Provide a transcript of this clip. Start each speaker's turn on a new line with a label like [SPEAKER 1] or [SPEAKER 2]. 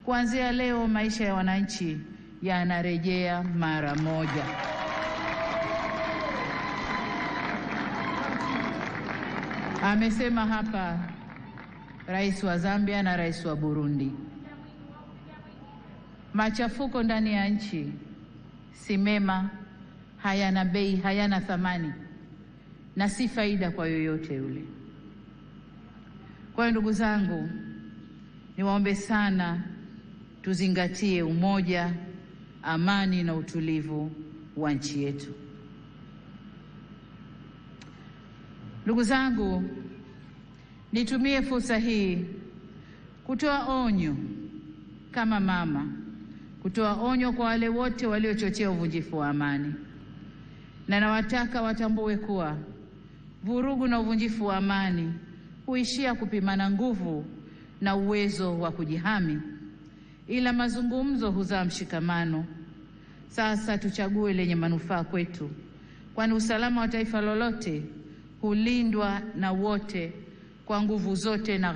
[SPEAKER 1] Kuanzia leo maisha ya wananchi yanarejea mara moja. Amesema hapa Rais wa Zambia na Rais wa Burundi. Machafuko ndani ya nchi si mema, hayana bei, hayana thamani na si faida kwa yoyote yule. Kwa hiyo ndugu zangu, niwaombe sana tuzingatie umoja, amani na utulivu wa nchi yetu. Ndugu zangu, nitumie fursa hii kutoa onyo kama mama, kutoa onyo kwa wale wote waliochochea uvunjifu wa amani. Na nawataka watambue kuwa vurugu na uvunjifu wa amani huishia kupimana nguvu na uwezo wa kujihami, ila mazungumzo huzaa mshikamano. Sasa tuchague lenye manufaa kwetu, kwani usalama wa taifa lolote hulindwa na wote kwa nguvu zote na